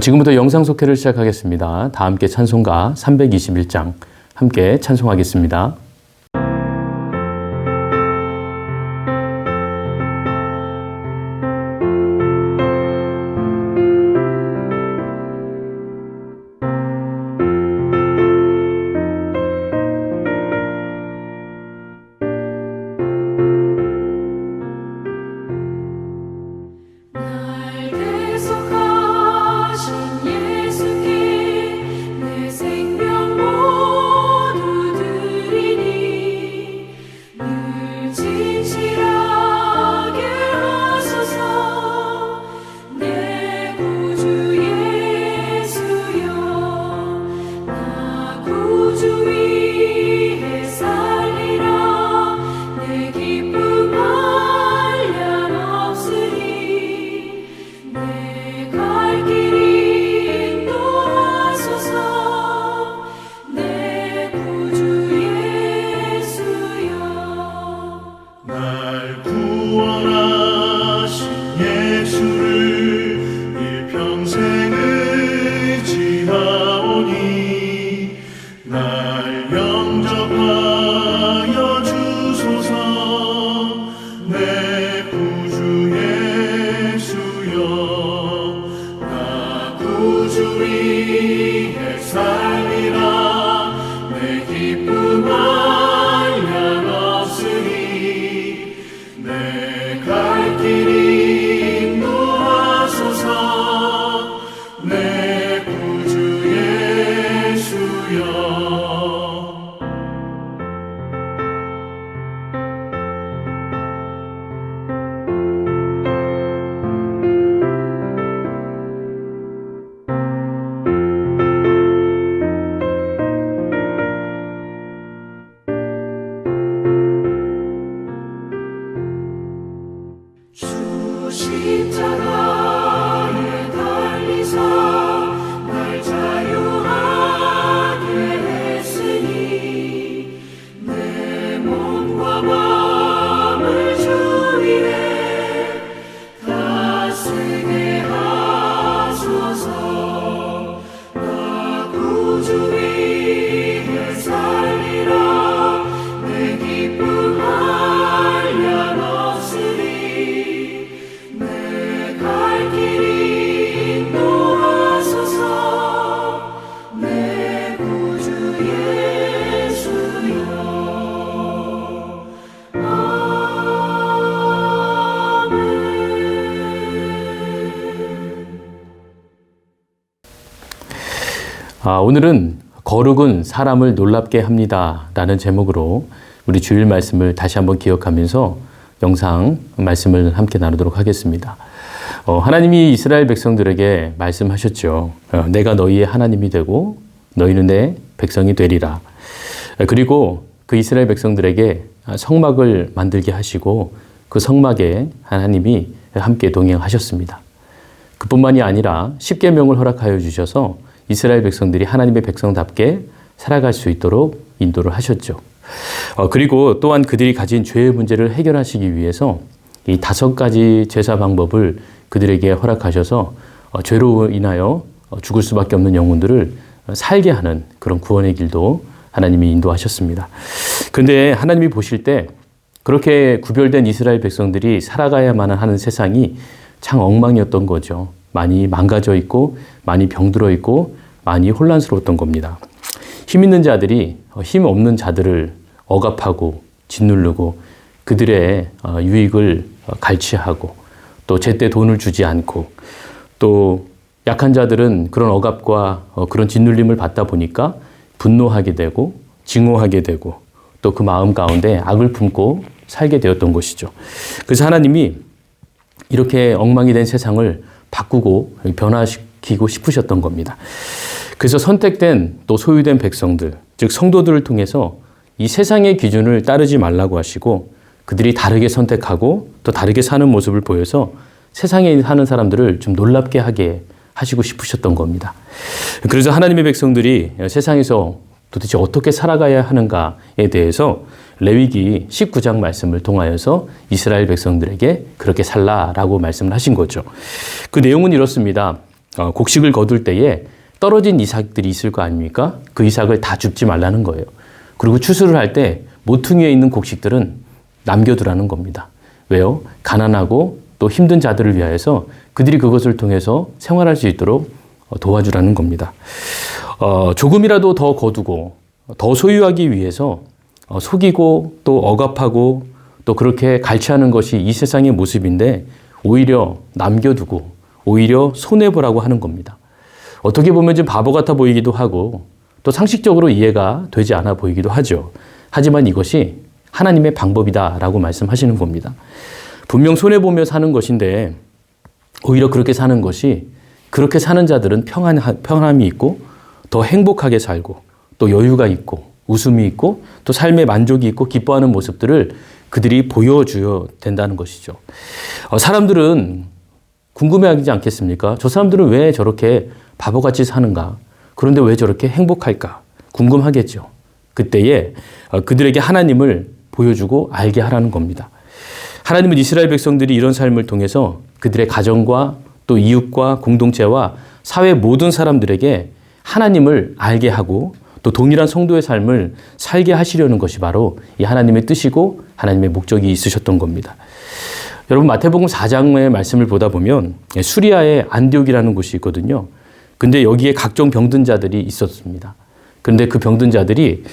지금부터 영상 속회를 시작하겠습니다. 다 함께 찬송가 321장 함께 찬송하겠습니다. 오늘은 거룩은 사람을 놀랍게 합니다 라는 제목으로 우리 주일 말씀을 다시 한번 기억하면서 영상 말씀을 함께 나누도록 하겠습니다. 하나님이 이스라엘 백성들에게 말씀하셨죠. 내가 너희의 하나님이 되고 너희는 내 백성이 되리라. 그리고 그 이스라엘 백성들에게 성막을 만들게 하시고 그 성막에 하나님이 함께 동행하셨습니다. 그뿐만이 아니라 십계명을 허락하여 주셔서 이스라엘 백성들이 하나님의 백성답게 살아갈 수 있도록 인도를 하셨죠. 그리고 또한 그들이 가진 죄의 문제를 해결하시기 위해서 이 5가지 제사 방법을 그들에게 허락하셔서 죄로 인하여 죽을 수밖에 없는 영혼들을 살게 하는 그런 구원의 길도 하나님이 인도하셨습니다. 그런데 하나님이 보실 때 그렇게 구별된 이스라엘 백성들이 살아가야만 하는 세상이 참 엉망이었던 거죠. 많이 망가져 있고 많이 병들어 있고 많이 혼란스러웠던 겁니다. 힘 있는 자들이 힘 없는 자들을 억압하고 짓누르고 그들의 유익을 갈취하고 또 제때 돈을 주지 않고 또 약한 자들은 그런 억압과 그런 짓눌림을 받다 보니까 분노하게 되고 증오하게 되고 또 그 마음 가운데 악을 품고 살게 되었던 것이죠. 그래서 하나님이 이렇게 엉망이 된 세상을 바꾸고 변화시키고 싶으셨던 겁니다. 그래서 선택된 또 소유된 백성들, 즉 성도들을 통해서 이 세상의 기준을 따르지 말라고 하시고 그들이 다르게 선택하고 또 다르게 사는 모습을 보여서 세상에 사는 사람들을 좀 놀랍게 하게 하시고 싶으셨던 겁니다. 그래서 하나님의 백성들이 세상에서 도대체 어떻게 살아가야 하는가에 대해서 레위기 19장 말씀을 통하여서 이스라엘 백성들에게 그렇게 살라라고 말씀을 하신 거죠. 그 내용은 이렇습니다. 곡식을 거둘 때에 떨어진 이삭들이 있을 거 아닙니까? 그 이삭을 다 줍지 말라는 거예요. 그리고 추수를 할 때 모퉁이에 있는 곡식들은 남겨두라는 겁니다. 왜요? 가난하고 또 힘든 자들을 위하여서 그들이 그것을 통해서 생활할 수 있도록 도와주라는 겁니다. 조금이라도 더 거두고 더 소유하기 위해서 속이고 또 억압하고 또 그렇게 갈취하는 것이 이 세상의 모습인데 오히려 남겨두고 오히려 손해보라고 하는 겁니다. 어떻게 보면 좀 바보 같아 보이기도 하고 또 상식적으로 이해가 되지 않아 보이기도 하죠. 하지만 이것이 하나님의 방법이다라고 말씀하시는 겁니다. 분명 손해보며 사는 것인데 오히려 그렇게 사는 것이 그렇게 사는 자들은 평안함이 있고 더 행복하게 살고 또 여유가 있고 웃음이 있고 또 삶의 만족이 있고 기뻐하는 모습들을 그들이 보여줘야 된다는 것이죠. 사람들은 궁금해하지 않겠습니까? 저 사람들은 왜 저렇게 바보같이 사는가? 그런데 왜 저렇게 행복할까? 궁금하겠죠. 그때에 그들에게 하나님을 보여주고 알게 하라는 겁니다. 하나님은 이스라엘 백성들이 이런 삶을 통해서 그들의 가정과 또 이웃과 공동체와 사회 모든 사람들에게 하나님을 알게 하고 또 동일한 성도의 삶을 살게 하시려는 것이 바로 이 하나님의 뜻이고 하나님의 목적이 있으셨던 겁니다. 여러분 마태복음 4장의 말씀을 보다 보면 수리아의 안디옥이라는 곳이 있거든요. 근데 여기에 각종 병든 자들이 있었습니다. 그런데 그 병든 자들이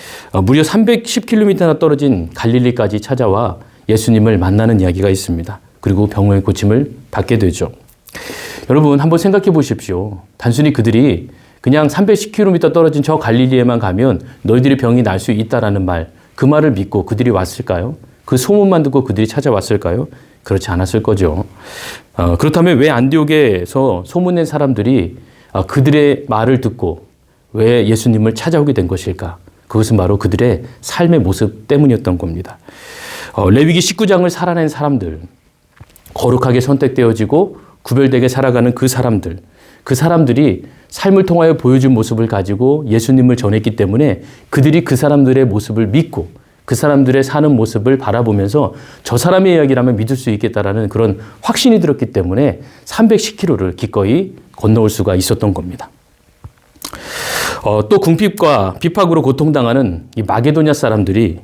무려 310km나 떨어진 갈릴리까지 찾아와 예수님을 만나는 이야기가 있습니다. 그리고 병의 고침을 받게 되죠. 여러분 한번 생각해 보십시오. 단순히 그들이 그냥 310km 떨어진 저 갈릴리에만 가면 너희들의 병이 날 수 있다라는 말, 그 말을 믿고 그들이 왔을까요? 그 소문만 듣고 그들이 찾아왔을까요? 그렇지 않았을 거죠. 그렇다면 왜 안디옥에서 소문낸 사람들이 그들의 말을 듣고 왜 예수님을 찾아오게 된 것일까? 그것은 바로 그들의 삶의 모습 때문이었던 겁니다. 레위기 19장을 살아낸 사람들, 거룩하게 선택되어지고 구별되게 살아가는 그 사람들이 삶을 통하여 보여준 모습을 가지고 예수님을 전했기 때문에 그들이 그 사람들의 모습을 믿고 그 사람들의 사는 모습을 바라보면서 저 사람의 이야기라면 믿을 수 있겠다라는 그런 확신이 들었기 때문에 310km를 기꺼이 건너올 수가 있었던 겁니다. 또 궁핍과 비박으로 고통당하는 이 마게도냐 사람들이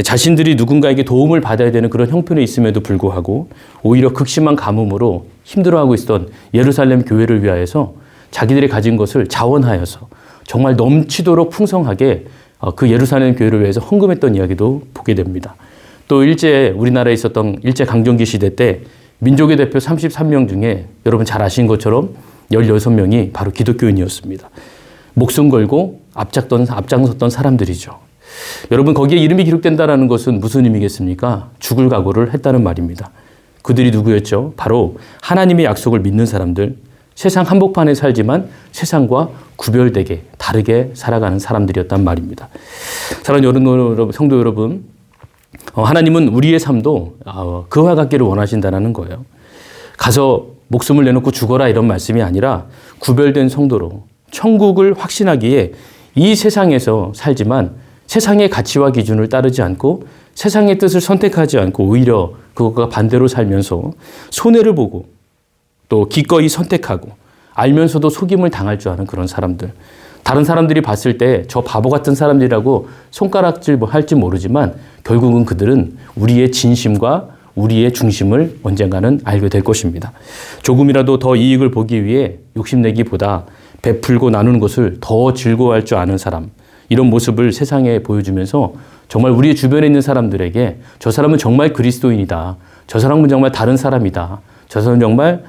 자신들이 누군가에게 도움을 받아야 되는 그런 형편에 있음에도 불구하고 오히려 극심한 가뭄으로 힘들어하고 있었던 예루살렘 교회를 위하여서 자기들이 가진 것을 자원하여서 정말 넘치도록 풍성하게 그 예루살렘 교회를 위해서 헌금했던 이야기도 보게 됩니다. 또 우리나라에 있었던 일제강점기 시대 때 민족의 대표 33명 중에 여러분 잘 아신 것처럼 16명이 바로 기독교인이었습니다. 목숨 걸고 앞장섰던 사람들이죠. 여러분 거기에 이름이 기록된다는 것은 무슨 의미겠습니까? 죽을 각오를 했다는 말입니다. 그들이 누구였죠? 바로 하나님의 약속을 믿는 사람들, 세상 한복판에 살지만 세상과 구별되게 다르게 살아가는 사람들이었단 말입니다. 사랑하는 성도 여러분, 하나님은 우리의 삶도 그와 같기를 원하신다는 거예요. 가서 목숨을 내놓고 죽어라 이런 말씀이 아니라 구별된 성도로 천국을 확신하기에 이 세상에서 살지만 세상의 가치와 기준을 따르지 않고 세상의 뜻을 선택하지 않고 오히려 그것과 반대로 살면서 손해를 보고 또 기꺼이 선택하고 알면서도 속임을 당할 줄 아는 그런 사람들. 다른 사람들이 봤을 때 저 바보 같은 사람들이라고 손가락질 할지 모르지만 결국은 그들은 우리의 진심과 우리의 중심을 언젠가는 알게 될 것입니다. 조금이라도 더 이익을 보기 위해 욕심내기보다 베풀고 나누는 것을 더 즐거워할 줄 아는 사람, 이런 모습을 세상에 보여주면서 정말 우리 주변에 있는 사람들에게 저 사람은 정말 그리스도인이다. 저 사람은 정말 다른 사람이다. 저 사람은 정말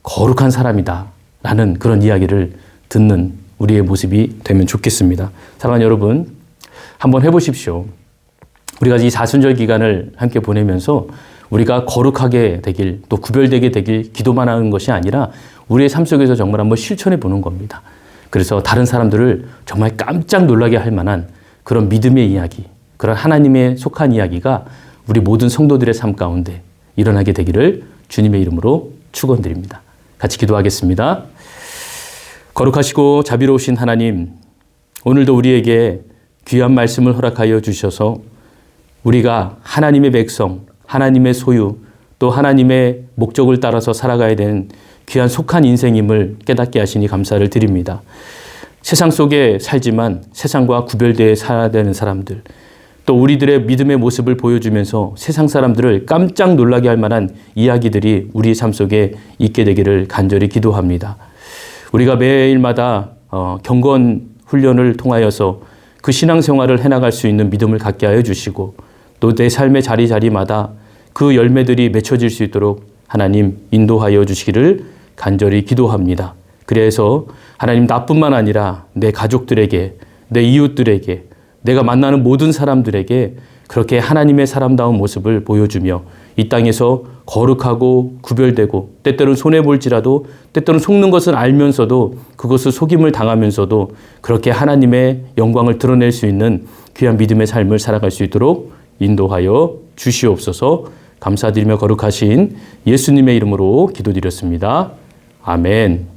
거룩한 사람이다. 라는 그런 이야기를 듣는 우리의 모습이 되면 좋겠습니다. 사랑하는 여러분, 한번 해보십시오. 우리가 이 사순절 기간을 함께 보내면서 우리가 거룩하게 되길 또 구별되게 되길 기도만 하는 것이 아니라 우리의 삶 속에서 정말 한번 실천해 보는 겁니다. 그래서 다른 사람들을 정말 깜짝 놀라게 할 만한 그런 믿음의 이야기, 그런 하나님의 속한 이야기가 우리 모든 성도들의 삶 가운데 일어나게 되기를 주님의 이름으로 축원드립니다. 같이 기도하겠습니다. 거룩하시고 자비로우신 하나님, 오늘도 우리에게 귀한 말씀을 허락하여 주셔서 우리가 하나님의 백성, 하나님의 소유, 또 하나님의 목적을 따라서 살아가야 되는 귀한 속한 인생임을 깨닫게 하시니 감사를 드립니다. 세상 속에 살지만 세상과 구별되어 살아야 되는 사람들, 또 우리들의 믿음의 모습을 보여주면서 세상 사람들을 깜짝 놀라게 할 만한 이야기들이 우리의 삶 속에 있게 되기를 간절히 기도합니다. 우리가 매일마다 경건 훈련을 통하여서 그 신앙생활을 해나갈 수 있는 믿음을 갖게 하여 주시고, 또 내 삶의 자리자리마다 그 열매들이 맺혀질 수 있도록 하나님 인도하여 주시기를 간절히 기도합니다. 그래서 하나님, 나뿐만 아니라 내 가족들에게, 내 이웃들에게, 내가 만나는 모든 사람들에게 그렇게 하나님의 사람다운 모습을 보여주며 이 땅에서 거룩하고 구별되고, 때때로는 손해볼지라도, 때때로는 속는 것은 알면서도 그것을 속임을 당하면서도 그렇게 하나님의 영광을 드러낼 수 있는 귀한 믿음의 삶을 살아갈 수 있도록 인도하여 주시옵소서. 감사드리며 거룩하신 예수님의 이름으로 기도드렸습니다. 아멘.